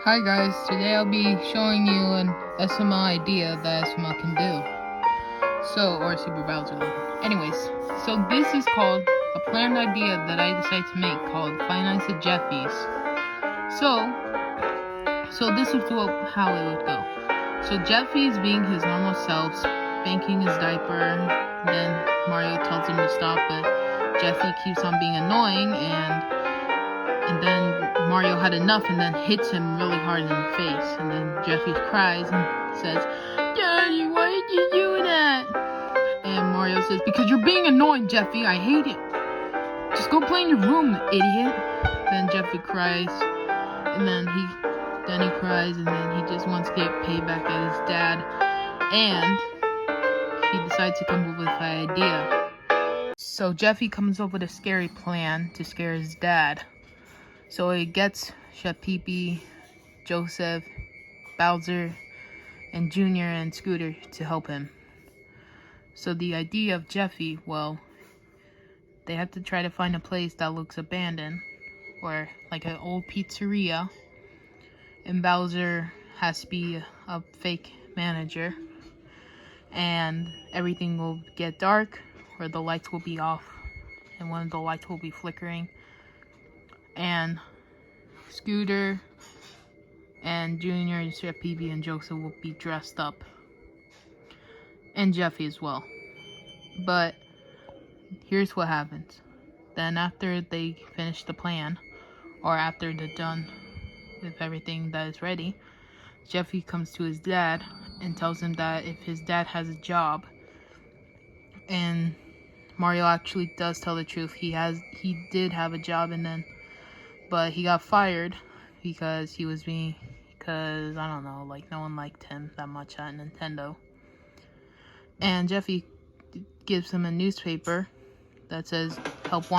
Hi guys, today I'll be showing you an SML idea that SML can do. Or Super Bowser level. Anyways, so this is called a planned idea that I decided to make called Five Nights at Jeffy's. So this is how it would go. So Jeffy's being his normal self, spanking his diaper, then Mario tells him to stop, but Jeffy keeps on being annoying, and then Mario had enough and then hits him really hard in the face. And then Jeffy cries and says, "Daddy, why did you do that?" And Mario says, "Because you're being annoying, Jeffy. I hate it. Just go play in your room, idiot." Then Jeffy cries, and then he cries, and then he just wants to get payback at his dad. And he decides to come up with an idea. So Jeffy comes up with a scary plan to scare his dad. So he gets Chef Pee-Pee, Joseph, Bowser, and Junior and Scooter to help him. So the idea of Jeffy, well, they have to try to find a place that looks abandoned, or like an old pizzeria, and Bowser has to be a fake manager, and everything will get dark, or the lights will be off, and one of the lights will be flickering, and Scooter and Junior, Chef Pee-Pee, and Joseph will be dressed up. And Jeffy as well. But here's what happens. Then after they finish the plan, or after they're done with everything that is ready, Jeffy comes to his dad and tells him that if his dad has a job, and Mario actually does tell the truth, he did have a job, but he got fired because I don't know, like no one liked him that much at Nintendo. And Jeffy gives him a newspaper that says help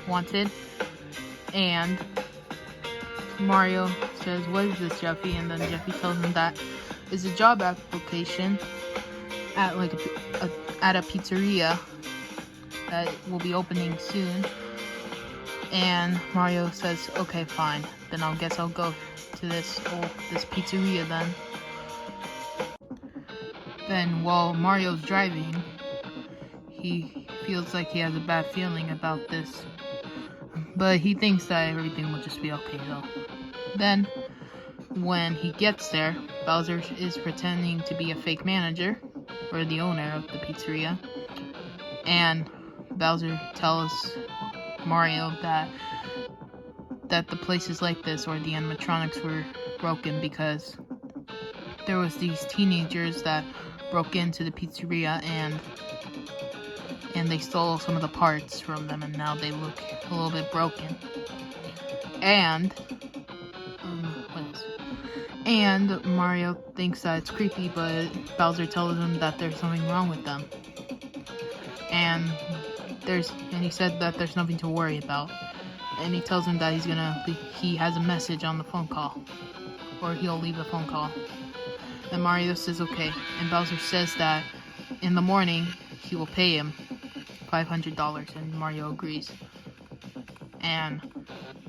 wanted, and Mario says, "What is this, Jeffy?" And then Jeffy tells him that it's a job application at at a pizzeria that will be opening soon. And Mario says, "Okay, fine, then I'll go to this pizzeria then." Then while Mario's driving, he feels like he has a bad feeling about this, but he thinks that everything will just be okay though. Then when he gets there, Bowser is pretending to be a fake manager, or the owner of the pizzeria, and Bowser tells Mario that the places like this, or the animatronics, were broken because there was these teenagers that broke into the pizzeria and they stole some of the parts from them, and now they look a little bit broken. And And Mario thinks that it's creepy, but Bowser tells him that there's something wrong with them. And he said that there's nothing to worry about. And he tells him that he has a message on the phone call, or he'll leave the phone call. And Mario says okay. And Bowser says that in the morning he will pay him $500, and Mario agrees. And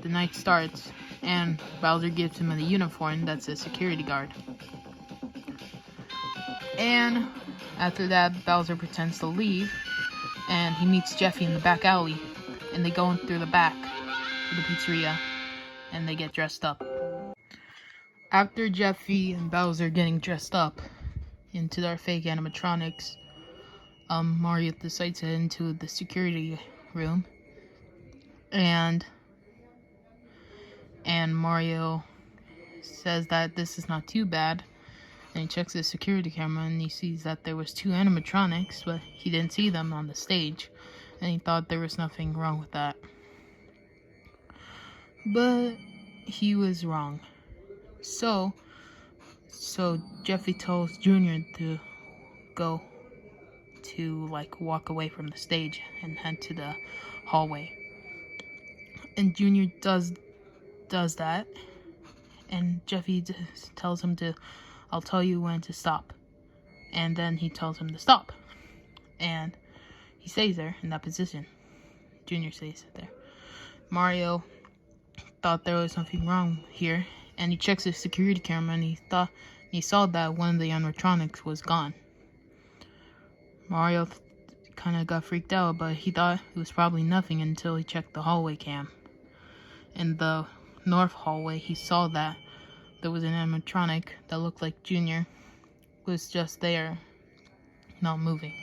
the night starts, and Bowser gives him a uniform that's a security guard. And after that, Bowser pretends to leave, and he meets Jeffy in the back alley, and they go in through the back of the pizzeria, and they get dressed up. After Jeffy and Bowser getting dressed up into their fake animatronics, Mario decides to head into the security room, and Mario says that this is not too bad, and he checks the security camera and he sees that there was 2 animatronics, but he didn't see them on the stage, and he thought there was nothing wrong with that. But he was wrong. So Jeffy tells Junior to go to walk away from the stage and head to the hallway. And Junior does that, and Jeffy tells him to, "I'll tell you when to stop." And then he tells him to stop, and he stays there in that position. Junior stays there. Mario thought there was something wrong here, and he checks his security camera, and he saw that one of the animatronics was gone. Mario kind of got freaked out, but he thought it was probably nothing until he checked the hallway cam. In the north hallway, he saw that there was an animatronic that looked like Junior, was just there, not moving.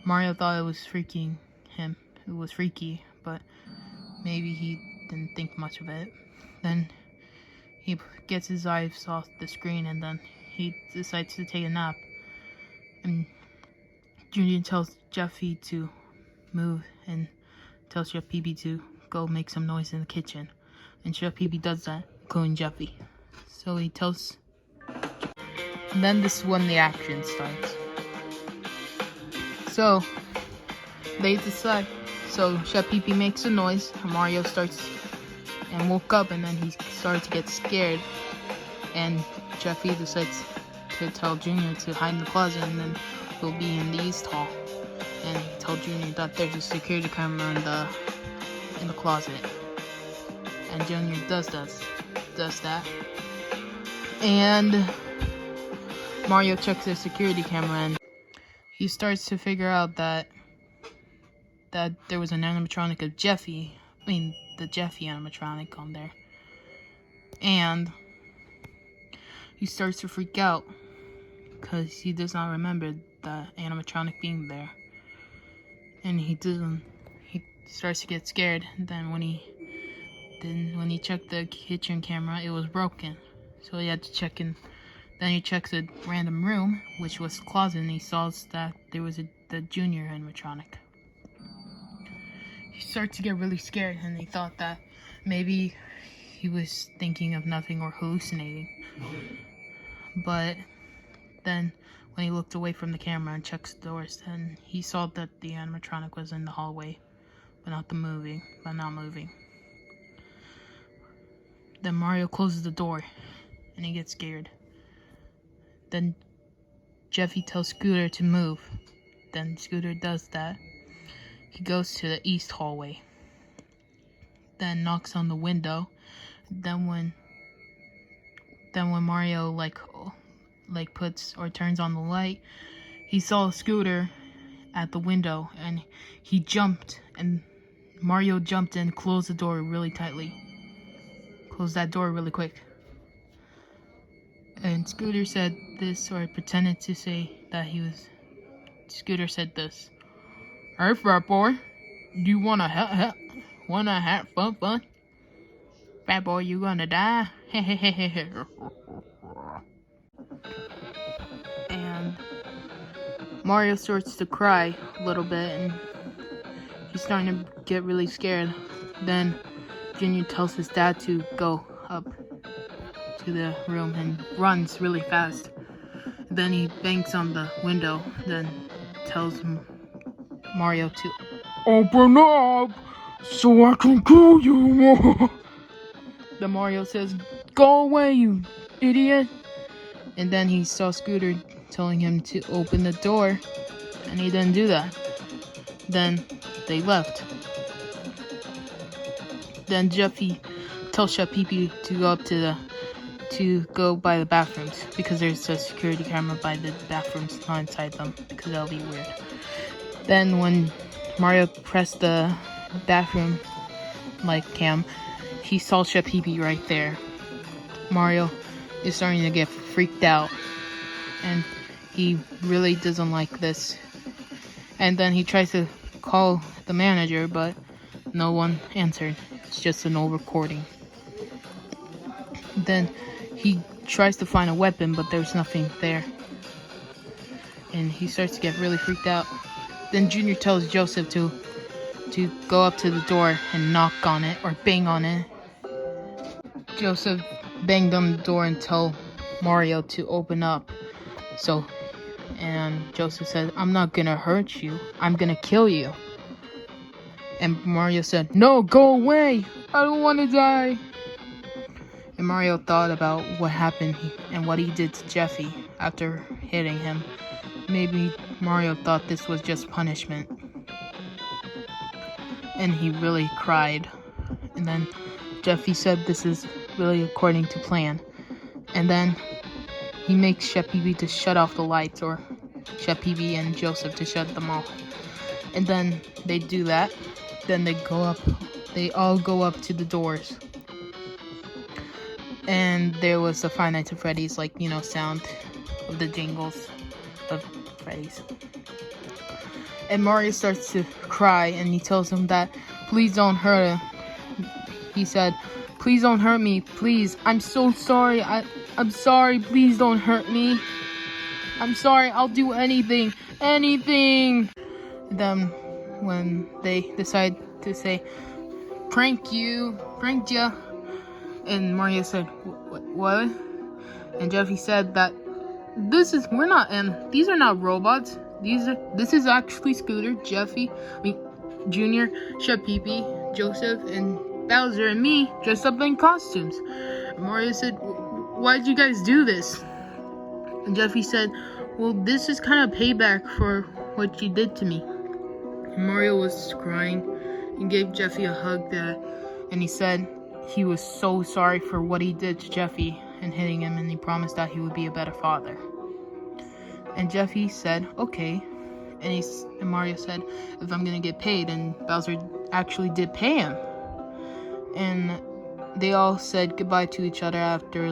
Mario thought it was freaking him. It was freaky, but maybe he didn't think much of it. Then he gets his eyes off the screen, and then he decides to take a nap. And Junior tells Jeffy to move and tells Chef Pee-Pee to go make some noise in the kitchen. And Chef Pee-Pee does that, including Jeffy. So he tells... And then this is when the action starts. So, they decide. So Chef Pee-Pee makes a noise, and Mario starts and woke up, and then he started to get scared. And Jeffy decides to tell Junior to hide in the closet, and then he'll be in the East Hall. And tell Junior that there's a security camera in the closet. And Junior does that. And Mario checks the security camera, and he starts to figure out that there was an animatronic of Jeffy. The Jeffy animatronic on there. And he starts to freak out because he does not remember the animatronic being there. And he starts to get scared. And then when he checked the kitchen camera, it was broken. So he had to check in. Then he checks a random room, which was the closet, and he saw that there was the Junior animatronic. He started to get really scared, and he thought that maybe he was thinking of nothing or hallucinating. But then when he looked away from the camera and checked the doors, then he saw that the animatronic was in the hallway, but not moving. Then Mario closes the door, and he gets scared. Then Jeffy tells Scooter to move. Then Scooter does that. He goes to the east hallway. Then knocks on the window. Then when Mario puts or turns on the light, he saw Scooter at the window, and he jumped, and Mario jumped and closed the door really tightly. Closed that door really quick. And Scooter said this, or pretended to say that Scooter said this. "Hey, fat boy, do you wanna have fun? Fat boy, you gonna die?" And Mario starts to cry a little bit, and he's starting to get really scared. Then Junior tells his dad to go up to the room and runs really fast. Then he bangs on the window, then tells Mario to open up so I can kill you. Then Mario says, "Go away, you idiot." And then he saw Scooter telling him to open the door, and he didn't do that. Then they left. Then Jeffy tells Chef Pee-Pee to go by the bathrooms, because there's a security camera by the bathrooms, not inside them, because that'll be weird. Then when Mario pressed the bathroom cam, he saw Chef Pee-Pee right there. Mario is starting to get freaked out, and he really doesn't like this. And then he tries to call the manager, but no one answered. It's just an old recording. Then he tries to find a weapon, but there's nothing there. And he starts to get really freaked out. Then Junior tells Joseph to go up to the door and knock on it, or bang on it. Joseph banged on the door and told Mario to open up. And Joseph said, "I'm not gonna hurt you, I'm gonna kill you." And Mario said, "No, go away, I don't want to die." And Mario thought about what happened and what he did to Jeffy after hitting him. Maybe Mario thought this was just punishment. And he really cried. And then Jeffy said, "This is really according to plan. And then he makes Chef Pee-Pee to shut off the lights, or Chef Pee-Pee and Joseph to shut them off. And then they do that. Then they all go up to the doors. And there was the Five Nights at Freddy's, like, sound of the jingles of Freddy's. And Mario starts to cry, and he tells him that, please don't hurt him. He said, please don't hurt me, please. I'm so sorry. I'm sorry. Please don't hurt me. I'm sorry. I'll do anything. Anything. Then when they decide to say, pranked ya. And Mario said, what? And Jeffy said that these are not robots. This is actually Scooter, Junior, Chef Pee-Pee, Joseph, and Bowser, and me dressed up in costumes. And Mario said, why'd you guys do this? And Jeffy said, well, this is kind of payback for what you did to me. And Mario was crying and gave Jeffy a hug and he said he was so sorry for what he did to Jeffy and hitting him, and he promised that he would be a better father. And Jeffy said, okay. And Mario said, if I'm gonna get paid, and Bowser actually did pay him. And they all said goodbye to each other after,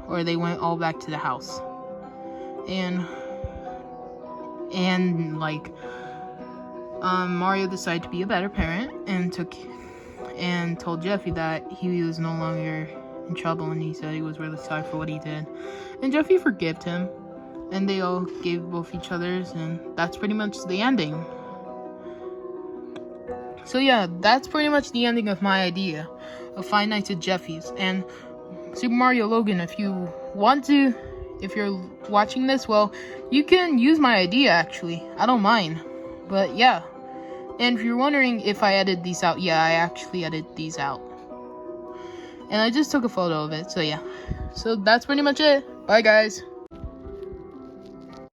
or they went all back to the house. And Mario decided to be a better parent and told Jeffy that he was no longer in trouble, and he said he was really sorry for what he did. And Jeffy forgave him. And they all gave both each other's, and that's pretty much the ending. So yeah, that's pretty much the ending of my idea of Five Nights at Jeffy's. And Super Mario Logan, if you're watching this, well, you can use my idea, actually. I don't mind. But yeah. And if you're wondering if I edited these out, yeah, I actually edited these out. And I just took a photo of it, so yeah. So that's pretty much it. Bye, guys.